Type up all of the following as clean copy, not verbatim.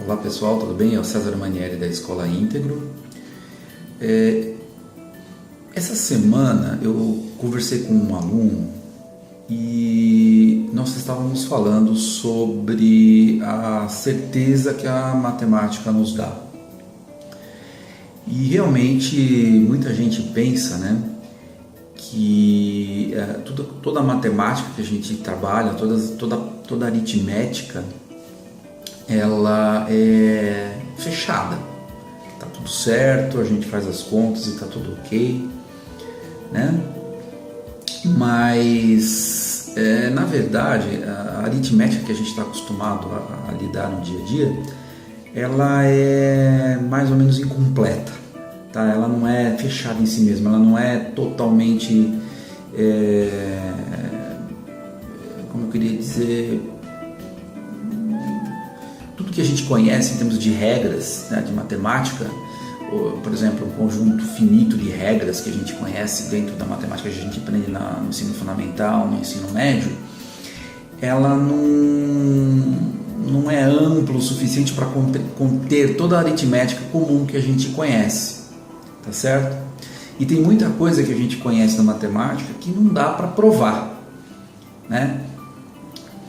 Olá pessoal, tudo bem? É o César Manieri da Escola Íntegro. Essa semana eu conversei com um aluno e nós estávamos falando sobre a certeza que a matemática nos dá. E realmente muita gente pensa, que toda a matemática que a gente trabalha, toda a aritmética, ela é fechada, tá tudo certo, a gente faz as contas e tá tudo ok, né? Mas na verdade a aritmética que a gente está acostumado a lidar no dia a dia, ela é mais ou menos incompleta, tá? Ela não é fechada em si mesma, ela não é totalmente, como eu queria dizer, tudo que a gente conhece em termos de regras, né, de matemática, por exemplo, um conjunto finito de regras que a gente conhece dentro da matemática que a gente aprende no ensino fundamental, no ensino médio, ela não é amplo o suficiente para conter toda a aritmética comum que a gente conhece, tá certo? E tem muita coisa que a gente conhece na matemática que não dá para provar, né?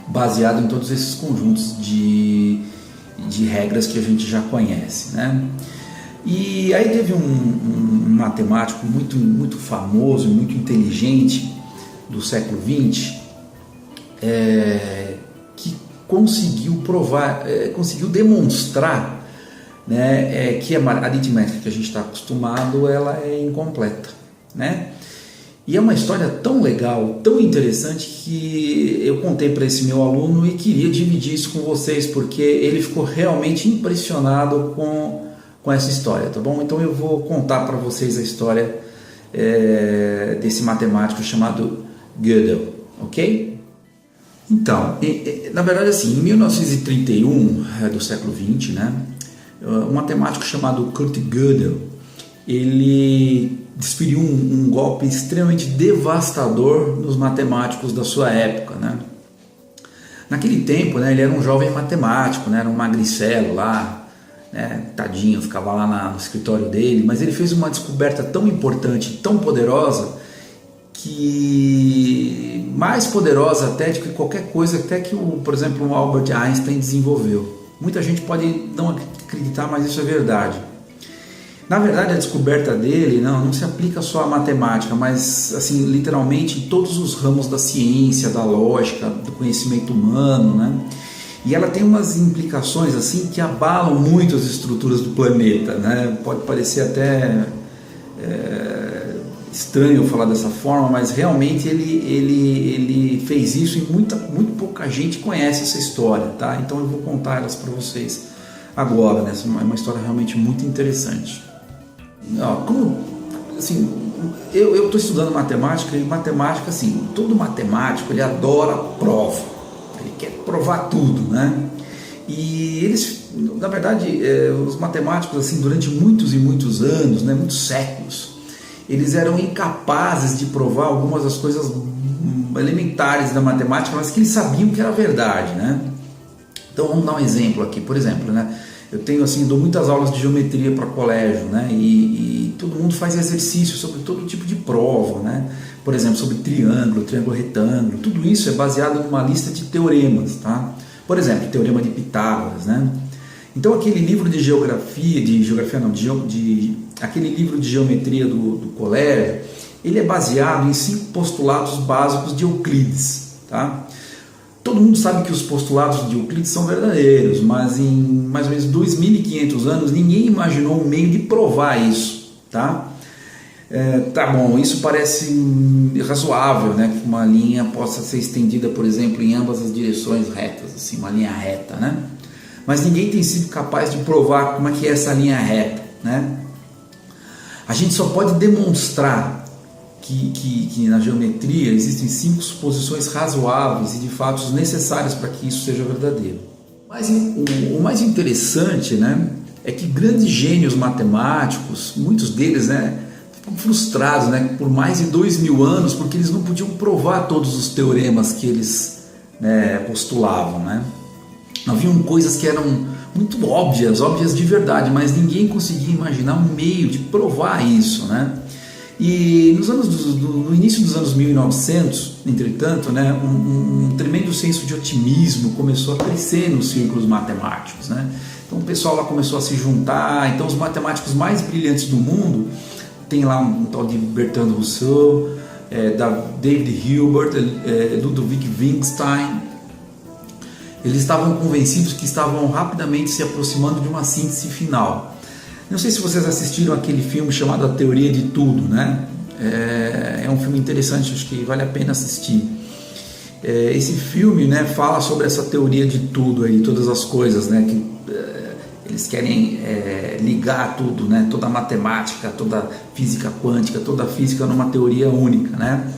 Baseado em todos esses conjuntos de regras que a gente já conhece, né? E aí teve um matemático muito famoso, muito inteligente do século XX, que conseguiu provar, conseguiu demonstrar, né, que a aritmética que a gente está acostumado, ela é incompleta, né? E é uma história tão legal, tão interessante, que eu contei para esse meu aluno e queria dividir isso com vocês, porque ele ficou realmente impressionado com essa história, tá bom? Então eu vou contar para vocês a história desse matemático chamado Gödel, ok? Então, na verdade, assim, em 1931 do século XX, né, um matemático chamado Kurt Gödel, ele desferiu um golpe extremamente devastador nos matemáticos da sua época, né? Naquele tempo, né, ele era um jovem matemático, né, era um magricelo lá, né, tadinho, ficava lá no escritório dele, mas ele fez uma descoberta tão importante, tão poderosa, que mais poderosa até de que qualquer coisa até que, por exemplo, o Albert Einstein desenvolveu. Muita gente pode não acreditar, mas isso é verdade. Na verdade, a descoberta dele não se aplica só à matemática, mas assim, literalmente em todos os ramos da ciência, da lógica, do conhecimento humano, né? E ela tem umas implicações assim que abalam muito as estruturas do planeta, né? Pode parecer até estranho falar dessa forma, mas realmente ele fez isso e muito pouca gente conhece essa história, tá? Então eu vou contar elas para vocês agora, né? É uma história realmente muito interessante. Assim, eu estou estudando matemática, e matemática, assim, todo matemático ele adora prova, ele quer provar tudo, né? E eles, na verdade, os matemáticos, assim, durante muitos e muitos anos, né, muitos séculos, eles eram incapazes de provar algumas das coisas elementares da matemática, mas que eles sabiam que era verdade, né? Então vamos dar um exemplo aqui, por exemplo, né? Eu tenho, assim, dou muitas aulas de geometria para colégio, né? E todo mundo faz exercício sobre todo tipo de prova, né? Por exemplo, sobre triângulo retângulo, tudo isso é baseado numa lista de teoremas, tá? Por exemplo, teorema de Pitágoras, né? Então aquele livro de aquele livro de geometria do colégio, ele é baseado em 5 postulados básicos de Euclides, tá? Todo mundo sabe que os postulados de Euclides são verdadeiros, mas em mais ou menos 2.500 anos ninguém imaginou um meio de provar isso, tá? Tá bom, isso parece razoável, né? Que uma linha possa ser estendida, por exemplo, em ambas as direções retas, assim, uma linha reta, né? Mas ninguém tem sido capaz de provar como é que é essa linha reta, né? A gente só pode demonstrar que na geometria existem 5 suposições razoáveis e de fatos necessários para que isso seja verdadeiro. Mas o mais interessante, né, é que grandes gênios matemáticos, muitos deles, né, ficam frustrados, né, por mais de 2.000 anos, porque eles não podiam provar todos os teoremas que eles, né, postulavam, né? Haviam coisas que eram muito óbvias de verdade, mas ninguém conseguia imaginar um meio de provar isso, né? E no início dos anos 1900, entretanto, né, um tremendo senso de otimismo começou a crescer nos círculos matemáticos, né? Então o pessoal lá começou a se juntar. Então os matemáticos mais brilhantes do mundo, tem lá um tal de Bertrand Russell, David Hilbert, Ludwig Wittgenstein. Eles estavam convencidos que estavam rapidamente se aproximando de uma síntese final. Não sei se vocês assistiram aquele filme chamado A Teoria de Tudo, né? É um filme interessante, acho que vale a pena assistir. Esse filme, né, fala sobre essa teoria de tudo aí, todas as coisas, né, que eles querem ligar tudo, né, toda a matemática, toda a física quântica, toda a física numa teoria única, né?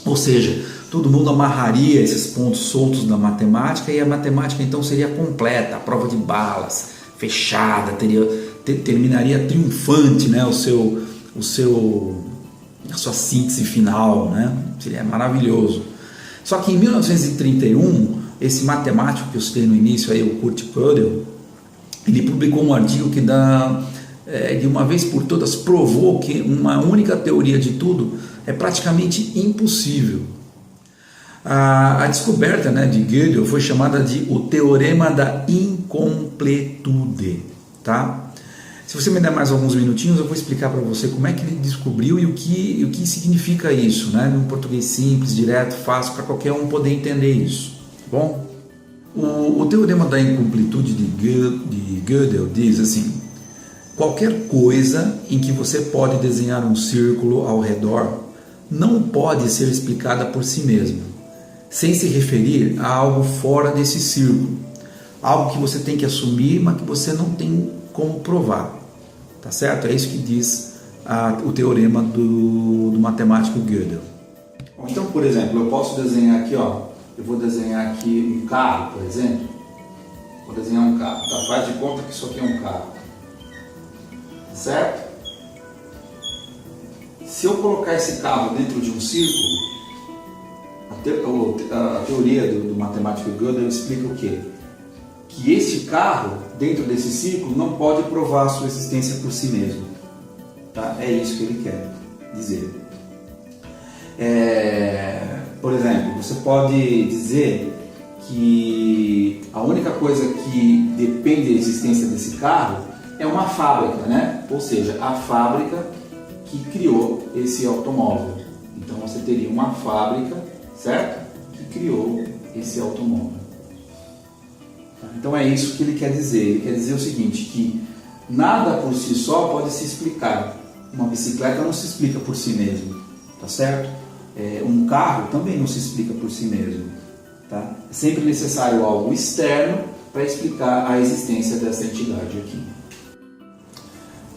Ou seja, todo mundo amarraria esses pontos soltos da matemática e a matemática então seria completa, a prova de balas, fechada, terminaria triunfante, né, a sua síntese final, né? Seria maravilhoso. Só que em 1931, esse matemático que eu citei no início, aí, o Kurt Gödel, ele publicou um artigo que de uma vez por todas provou que uma única teoria de tudo é praticamente impossível. A descoberta, né, de Gödel foi chamada de o Teorema da Incompletude, tá? Se você me der mais alguns minutinhos, eu vou explicar para você como é que ele descobriu e o que significa isso, né? Num português simples, direto, fácil, para qualquer um poder entender isso, tá bom? O Teorema da Incompletude de Gödel diz assim: qualquer coisa em que você pode desenhar um círculo ao redor não pode ser explicada por si mesma, sem se referir a algo fora desse círculo, algo que você tem que assumir, mas que você não tem como provar, tá certo? É isso que diz o teorema do matemático Gödel. Então, por exemplo, eu posso desenhar aqui, ó, eu vou desenhar aqui um carro, por exemplo. Vou desenhar um carro, tá? Faz de conta que isso aqui é um carro, certo? Se eu colocar esse carro dentro de um círculo, a teoria do matemático Gödel explica o quê? Que este carro, dentro desse círculo, não pode provar a sua existência por si mesmo. Tá? É isso que ele quer dizer. Por exemplo, você pode dizer que a única coisa que depende da existência desse carro é uma fábrica, né? Ou seja, a fábrica que criou esse automóvel. Então você teria uma fábrica, certo? Que criou esse automóvel. Então é isso que ele quer dizer. Ele quer dizer o seguinte, que nada por si só pode se explicar. Uma bicicleta não se explica por si mesmo, tá certo? Um carro também não se explica por si mesmo, tá? É sempre necessário algo externo para explicar a existência dessa entidade aqui.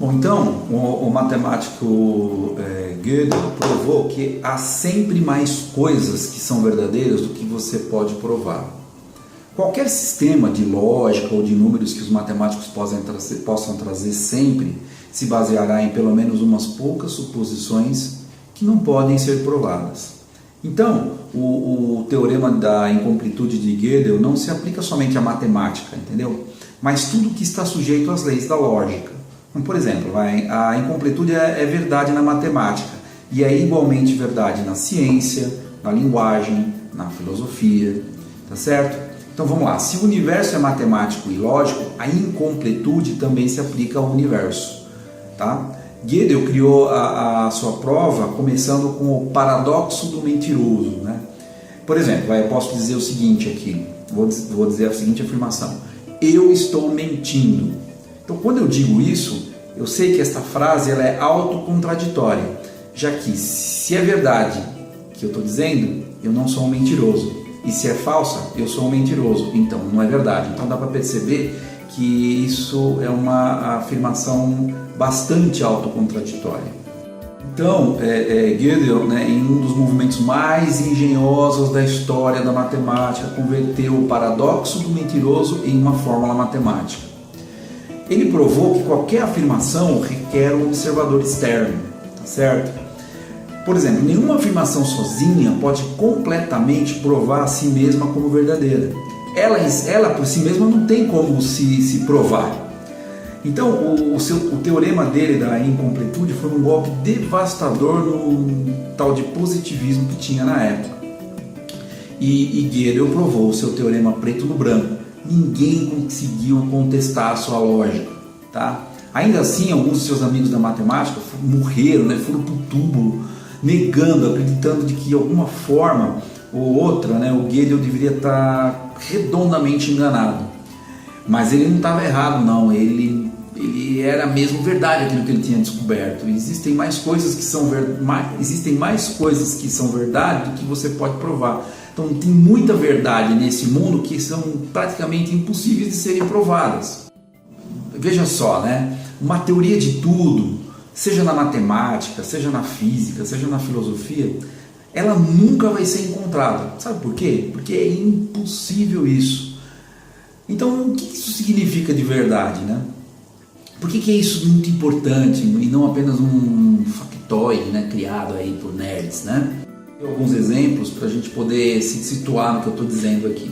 Bom, então o matemático Gödel provou que há sempre mais coisas que são verdadeiras do que você pode provar. Qualquer sistema de lógica ou de números que os matemáticos possam trazer sempre se baseará em pelo menos umas poucas suposições que não podem ser provadas. Então, o teorema da incompletude de Gödel não se aplica somente à matemática, entendeu? Mas tudo que está sujeito às leis da lógica. Então, por exemplo, a incompletude é verdade na matemática e é igualmente verdade na ciência, na linguagem, na filosofia, tá certo? Então vamos lá, se o universo é matemático e lógico, a incompletude também se aplica ao universo, tá? Gödel criou a sua prova começando com o paradoxo do mentiroso, né? Por exemplo, eu posso dizer o seguinte aqui, vou dizer a seguinte afirmação: eu estou mentindo. Então quando eu digo isso, eu sei que esta frase ela é autocontraditória, já que se é verdade que eu estou dizendo, eu não sou um mentiroso. E se é falsa, eu sou um mentiroso, então não é verdade. Então dá para perceber que isso é uma afirmação bastante autocontraditória. Então, Gödel, né, em um dos movimentos mais engenhosos da história da matemática, converteu o paradoxo do mentiroso em uma fórmula matemática. Ele provou que qualquer afirmação requer um observador externo, tá certo? Por exemplo, nenhuma afirmação sozinha pode completamente provar a si mesma como verdadeira. ela por si mesma não tem como se provar. Então o teorema dele da incompletude foi um golpe devastador no tal de positivismo que tinha na época. E Gödel provou o seu teorema preto no branco. Ninguém conseguiu contestar a sua lógica, tá? Ainda assim, alguns de seus amigos da matemática morreram, né? Foram para o túmulo, negando, acreditando de que de alguma forma ou outra, né, o Gödel deveria estar redondamente enganado. Mas ele não estava errado, não. Ele era mesmo verdade aquilo que ele tinha descoberto. Existem mais coisas que são verdade do que você pode provar. Então tem muita verdade nesse mundo que são praticamente impossíveis de serem provadas. Veja só, né? Uma teoria de tudo, seja na matemática, seja na física, seja na filosofia, ela nunca vai ser encontrada. Sabe por quê? Porque é impossível isso. Então, o que isso significa de verdade, né? Por que é isso muito importante e não apenas um factoide, né, criado aí por nerds, né? Tem alguns exemplos para a gente poder se situar no que eu estou dizendo aqui.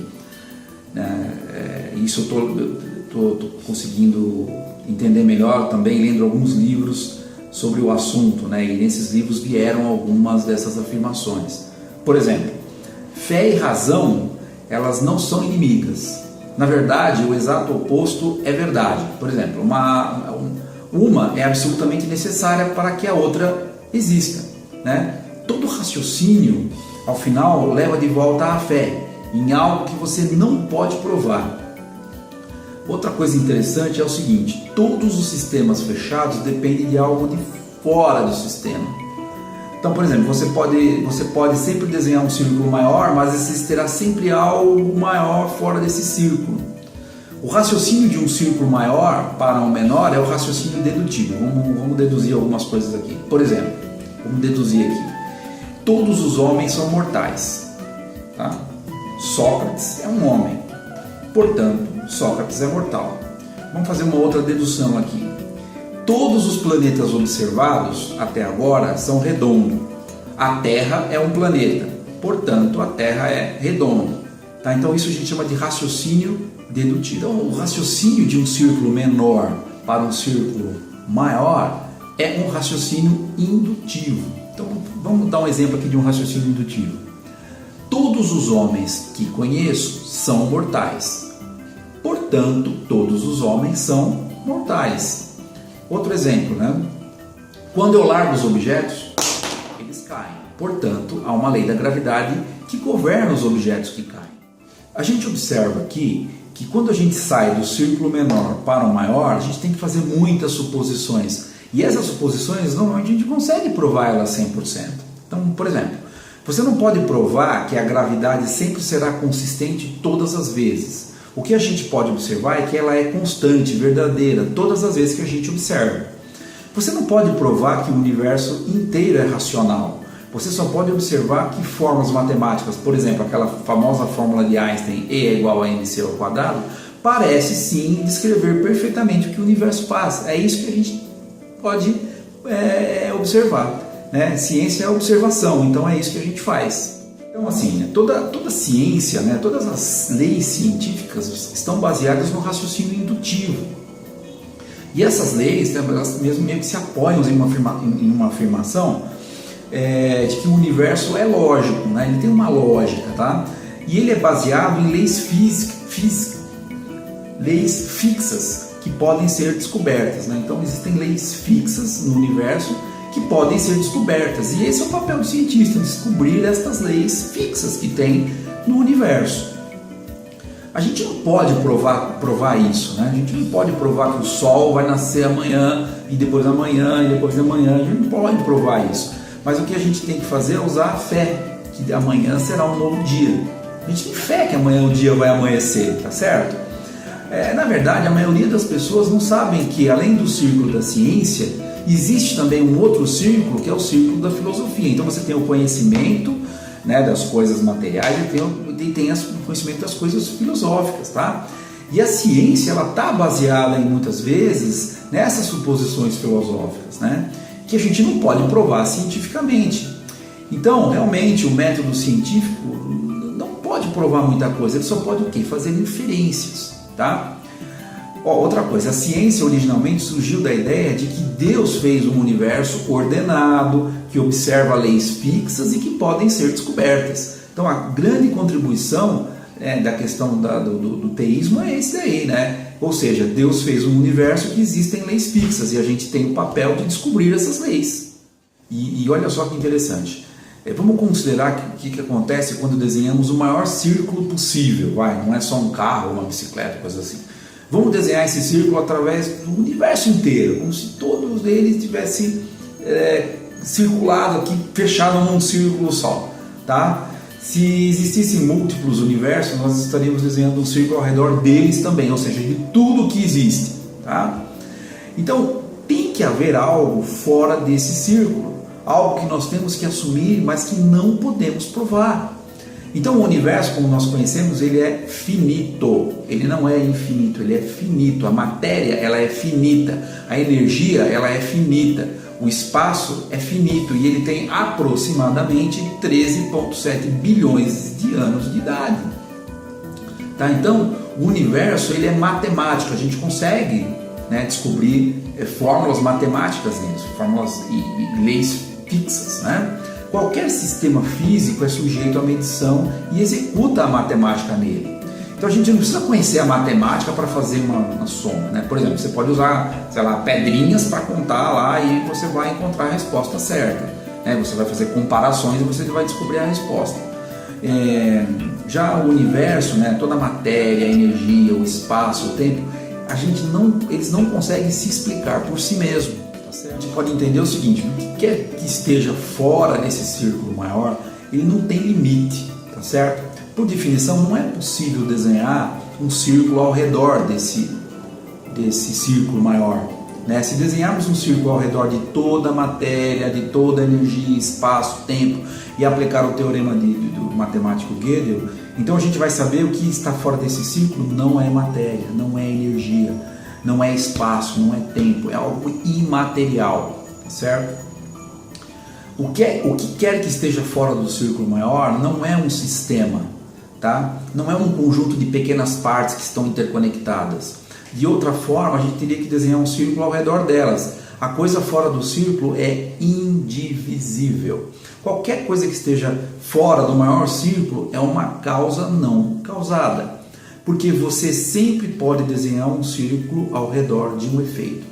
Isso eu estou conseguindo entender melhor também lendo alguns livros sobre o assunto, né? E nesses livros vieram algumas dessas afirmações. Por exemplo, fé e razão, elas não são inimigas. Na verdade, o exato oposto é verdade. Por exemplo, uma é absolutamente necessária para que a outra exista, né? Todo raciocínio, ao final, leva de volta à fé, em algo que você não pode provar. Outra coisa interessante é o seguinte: todos os sistemas fechados dependem de algo de fora do sistema. Então, por exemplo, você pode sempre desenhar um círculo maior, mas existirá sempre algo maior fora desse círculo. O raciocínio de um círculo maior para um menor é o raciocínio dedutivo. Vamos deduzir algumas coisas aqui. Por exemplo, vamos deduzir aqui: todos os homens são mortais, tá? Sócrates é um homem, portanto, Sócrates é mortal. Vamos fazer uma outra dedução aqui. Todos os planetas observados até agora são redondos. A Terra é um planeta, portanto, a Terra é redonda. Tá? Então, isso a gente chama de raciocínio dedutivo. Então, o raciocínio de um círculo menor para um círculo maior é um raciocínio indutivo. Então, vamos dar um exemplo aqui de um raciocínio indutivo. Todos os homens que conheço são mortais. Portanto, todos os homens são mortais. Outro exemplo, né? Quando eu largo os objetos, eles caem. Portanto, há uma lei da gravidade que governa os objetos que caem. A gente observa aqui que quando a gente sai do círculo menor para o maior, a gente tem que fazer muitas suposições. E essas suposições, normalmente a gente consegue provar elas 100%. Então, por exemplo, você não pode provar que a gravidade sempre será consistente todas as vezes. O que a gente pode observar é que ela é constante, verdadeira, todas as vezes que a gente observa. Você não pode provar que o universo inteiro é racional. Você só pode observar que formas matemáticas, por exemplo, aquela famosa fórmula de Einstein, E é igual a mc ao quadrado, parece sim descrever perfeitamente o que o universo faz. É isso que a gente pode observar, né? Ciência é observação, então é isso que a gente faz. Então, assim, toda ciência, né, todas as leis científicas estão baseadas no raciocínio indutivo. E essas leis, elas mesmo meio que se apoiam em uma afirmação de que o universo é lógico, né? Ele tem uma lógica, tá? E ele é baseado em leis fixas que podem ser descobertas, né? Então, existem leis fixas no universo que podem ser descobertas. E esse é o papel do cientista, descobrir estas leis fixas que tem no universo. A gente não pode provar isso, né? A gente não pode provar que o Sol vai nascer amanhã, e depois amanhã, e depois de amanhã. A gente não pode provar isso. Mas o que a gente tem que fazer é usar a fé, que amanhã será um novo dia. A gente tem fé que amanhã o dia vai amanhecer, tá certo? Na verdade, a maioria das pessoas não sabem que, além do círculo da ciência, existe também um outro círculo, que é o círculo da filosofia. Então você tem o conhecimento, né, das coisas materiais e tem o conhecimento das coisas filosóficas, tá? E a ciência, ela está baseada muitas vezes nessas suposições filosóficas, né, que a gente não pode provar cientificamente. Então, realmente, o método científico não pode pode provar muita coisa, ele só pode o quê? Fazer inferências, tá? Outra coisa, a ciência originalmente surgiu da ideia de que Deus fez um universo ordenado, que observa leis fixas e que podem ser descobertas. Então a grande contribuição da questão do teísmo é esse daí, né? Ou seja, Deus fez um universo que existem leis fixas e a gente tem o papel de descobrir essas leis. E olha só que interessante. Vamos considerar o que acontece quando desenhamos o maior círculo possível. Não é só um carro, uma bicicleta, coisa assim. Vamos desenhar esse círculo através do universo inteiro, como se todos eles tivessem circulado aqui, fechado num círculo só, tá? Se existissem múltiplos universos, nós estaríamos desenhando um círculo ao redor deles também, ou seja, de tudo que existe, tá? Então, tem que haver algo fora desse círculo, algo que nós temos que assumir, mas que não podemos provar. Então o universo, como nós conhecemos, ele é finito, ele não é infinito, ele é finito. A matéria, ela é finita, a energia, ela é finita, o espaço é finito e ele tem aproximadamente 13,7 bilhões de anos de idade. Tá? Então o universo, ele é matemático, a gente consegue, né, descobrir fórmulas matemáticas nisso, fórmulas e leis fixas, né? Qualquer sistema físico é sujeito à medição e executa a matemática nele. Então a gente não precisa conhecer a matemática para fazer uma soma, né? Por exemplo, você pode usar, sei lá, pedrinhas para contar lá e você vai encontrar a resposta certa, né? Você vai fazer comparações e você vai descobrir a resposta. Já o universo, né, toda a matéria, a energia, o espaço, o tempo, eles não conseguem se explicar por si mesmos. A gente pode entender o seguinte: o que quer que esteja fora desse círculo maior, ele não tem limite, tá certo? Por definição, não é possível desenhar um círculo ao redor desse círculo maior, né? Se desenharmos um círculo ao redor de toda a matéria, de toda a energia, espaço, tempo, e aplicar o teorema do matemático Gödel, então a gente vai saber o que está fora desse círculo não é matéria, não é energia, não é espaço, não é tempo, é algo imaterial, certo? O que quer que esteja fora do círculo maior não é um sistema, tá? Não é um conjunto de pequenas partes que estão interconectadas. De outra forma, a gente teria que desenhar um círculo ao redor delas. A coisa fora do círculo é indivisível. Qualquer coisa que esteja fora do maior círculo é uma causa não causada. Porque você sempre pode desenhar um círculo ao redor de um efeito.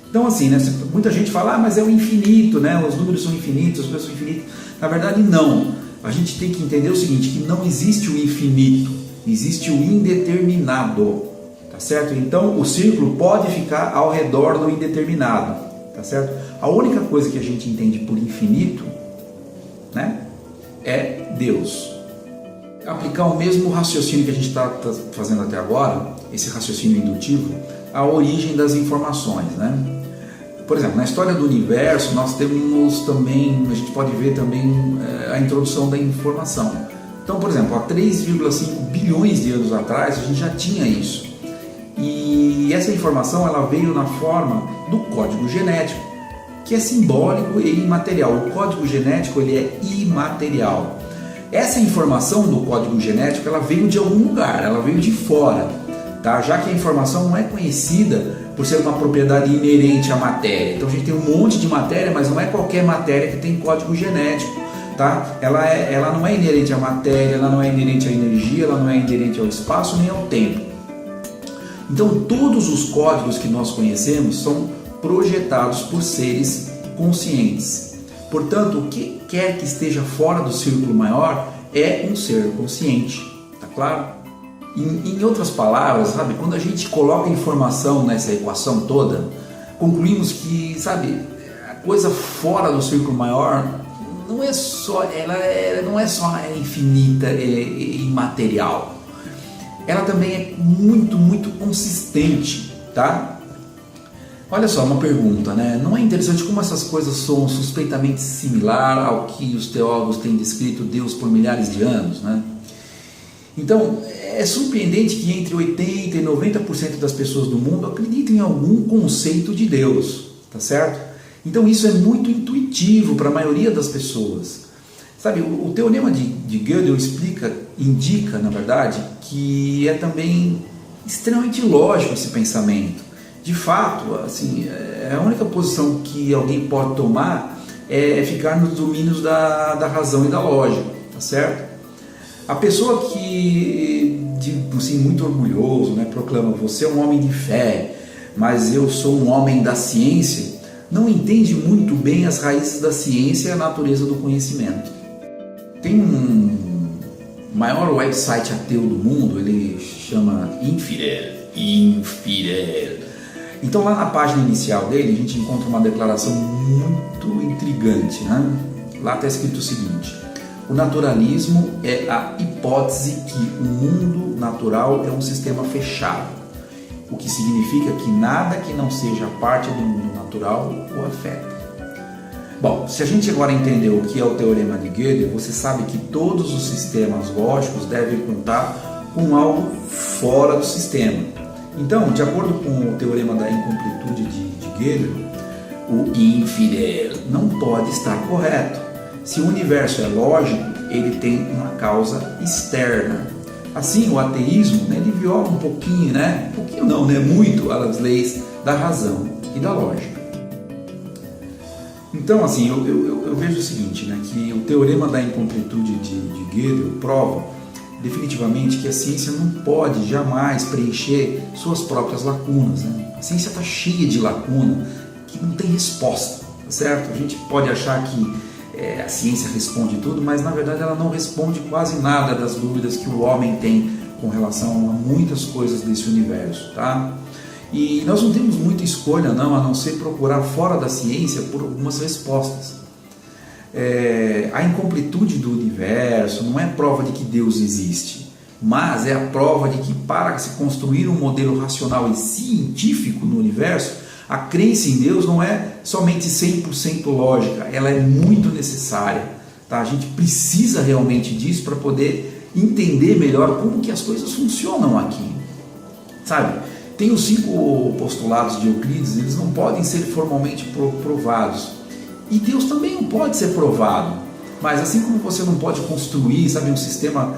Então assim, né, muita gente fala, mas é o infinito, né, os números são infinitos, as coisas são infinitas. Na verdade não, a gente tem que entender o seguinte, que não existe o infinito, existe o indeterminado, tá certo? Então o círculo pode ficar ao redor do indeterminado, tá certo? A única coisa que a gente entende por infinito, né, é Deus. Aplicar o mesmo raciocínio que a gente está fazendo até agora, esse raciocínio indutivo, à origem das informações, né? Por exemplo, na história do universo, nós temos também, a gente pode ver também a introdução da informação. Então, por exemplo, há 3,5 bilhões de anos atrás, a gente já tinha isso. E essa informação, ela veio na forma do código genético, que é simbólico e imaterial. O código genético, ele é imaterial. Essa informação do código genético, ela veio de algum lugar, ela veio de fora, tá? Já que a informação não é conhecida por ser uma propriedade inerente à matéria. Então a gente tem um monte de matéria, mas não é qualquer matéria que tem código genético, tá? Ela não é inerente à matéria, ela não é inerente à energia, ela não é inerente ao espaço nem ao tempo. Então todos os códigos que nós conhecemos são projetados por seres conscientes. Portanto, o que quer que esteja fora do círculo maior é um ser consciente, tá claro? Em outras palavras, sabe, quando a gente coloca informação nessa equação toda, concluímos que, sabe, a coisa fora do círculo maior não é só, não é só infinita e imaterial. Ela também é muito, muito consistente, tá? Olha só, uma pergunta, né? Não é interessante como essas coisas são suspeitamente similar ao que os teólogos têm descrito Deus por milhares de anos, né? Então, é surpreendente que entre 80% e 90% das pessoas do mundo acreditem em algum conceito de Deus, tá certo? Então isso é muito intuitivo para a maioria das pessoas. Sabe, o teorema de Gödel indica, na verdade, que é também extremamente lógico esse pensamento. De fato, assim, a única posição que alguém pode tomar é ficar nos domínios da razão e da lógica, tá certo? A pessoa que, assim, muito orgulhoso, né, proclama: você é um homem de fé, mas eu sou um homem da ciência, não entende muito bem as raízes da ciência e a natureza do conhecimento. Tem um maior website ateu do mundo, ele chama Infidel. Então lá na página inicial dele a gente encontra uma declaração muito intrigante, né? Lá está escrito o seguinte: o naturalismo é a hipótese que o mundo natural é um sistema fechado, o que significa que nada que não seja parte do mundo natural o afeta. Bom, se a gente agora entendeu o que é o teorema de Gödel, você sabe que todos os sistemas lógicos devem contar com algo fora do sistema. Então, de acordo com o teorema da incompletude de Gödel, o infidel não pode estar correto. Se o universo é lógico, ele tem uma causa externa. Assim, o ateísmo, né, ele viola um pouquinho, né? Um pouquinho não, né? Muito as leis da razão e da lógica. Então, assim, eu vejo o seguinte, né, que o teorema da incompletude de Gödel prova definitivamente que a ciência não pode jamais preencher suas próprias lacunas, né? A ciência está cheia de lacuna que não tem resposta, tá certo? A gente pode achar que a ciência responde tudo, mas na verdade ela não responde quase nada das dúvidas que o homem tem com relação a muitas coisas desse universo, tá? E nós não temos muita escolha não, a não ser procurar fora da ciência por algumas respostas. A incompletude do universo não é prova de que Deus existe, mas é a prova de que para se construir um modelo racional e científico no universo, a crença em Deus não é somente 100% lógica, ela é muito necessária, tá? A gente precisa realmente disso para poder entender melhor como que as coisas funcionam aqui, sabe? Tem os 5 postulados de Euclides, eles não podem ser formalmente provados. E Deus também não pode ser provado. Mas assim como você não pode construir, sabe, um sistema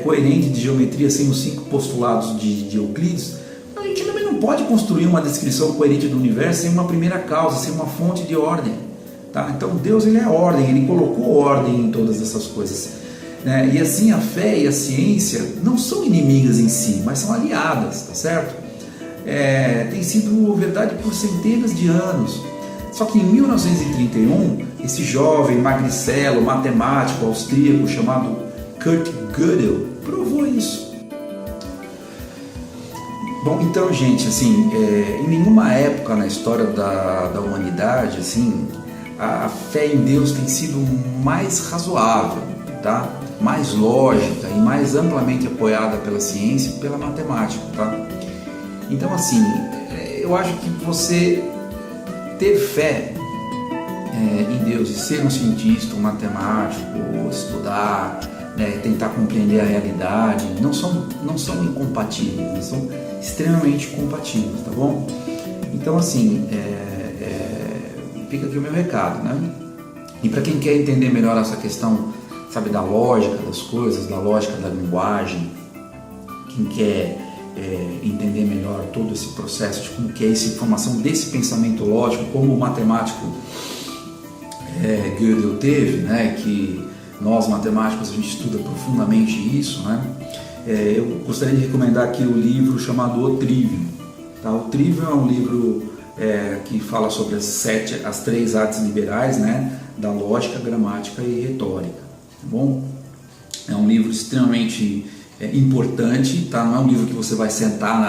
coerente de geometria sem os 5 postulados de Euclides, a gente também não pode construir uma descrição coerente do universo sem uma primeira causa, sem uma fonte de ordem. Tá? Então Deus, ele é ordem, ele colocou ordem em todas essas coisas. Né? E assim a fé e a ciência não são inimigas em si, mas são aliadas, tá certo? Tem sido verdade por centenas de anos. Só que em 1931, esse jovem magricelo, matemático austríaco chamado Kurt Gödel provou isso. Bom, então, gente, assim, em nenhuma época na história da humanidade, assim, a fé em Deus tem sido mais razoável, tá? Mais lógica e mais amplamente apoiada pela ciência e pela matemática, tá? Então, assim, eu acho que você ter fé em Deus e ser um cientista, um matemático, estudar, né, tentar compreender a realidade, não são incompatíveis, são extremamente compatíveis, tá bom? Então, assim, fica aqui o meu recado, né? E para quem quer entender melhor essa questão, sabe, da lógica das coisas, da lógica da linguagem, quem quer entender melhor todo esse processo de como que é essa formação desse pensamento lógico, como o matemático Gödel teve, né, que nós matemáticos a gente estuda profundamente isso, né? Eu gostaria de recomendar aqui o livro chamado O Trivium. Tá? O Trivium é um livro que fala sobre as 3 artes liberais, né, da lógica, gramática e retórica. Tá bom? É um livro extremamente importante, tá? Não é um livro que você vai sentar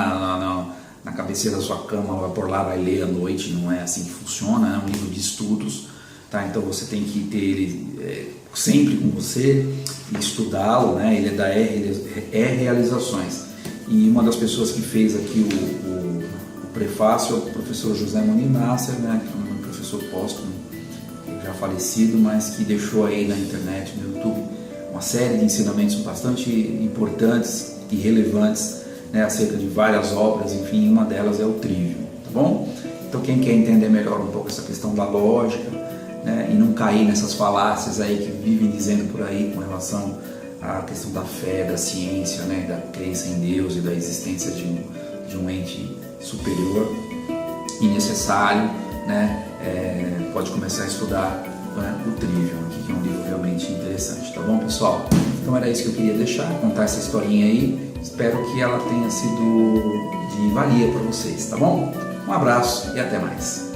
na cabeceira da sua cama, vai por lá, vai ler à noite, não é assim que funciona, é um livro de estudos, tá? Então você tem que ter ele sempre com você e estudá-lo, né? Ele é da Realizações, e uma das pessoas que fez aqui o prefácio é o professor José Moni Nasser, né? Que é um professor póstumo, já falecido, mas que deixou aí na internet, no YouTube, uma série de ensinamentos bastante importantes e relevantes, né, acerca de várias obras, enfim, uma delas é o Trivium, tá bom? Então quem quer entender melhor um pouco essa questão da lógica, né, e não cair nessas falácias aí que vivem dizendo por aí com relação à questão da fé, da ciência, né, da crença em Deus e da existência de um ente superior e necessário, né, pode começar a estudar, né, o Trivium, que é um livro realmente interessante, tá bom, pessoal? Então era isso que eu queria deixar, contar essa historinha aí, espero que ela tenha sido de valia para vocês, tá bom? Um abraço e até mais.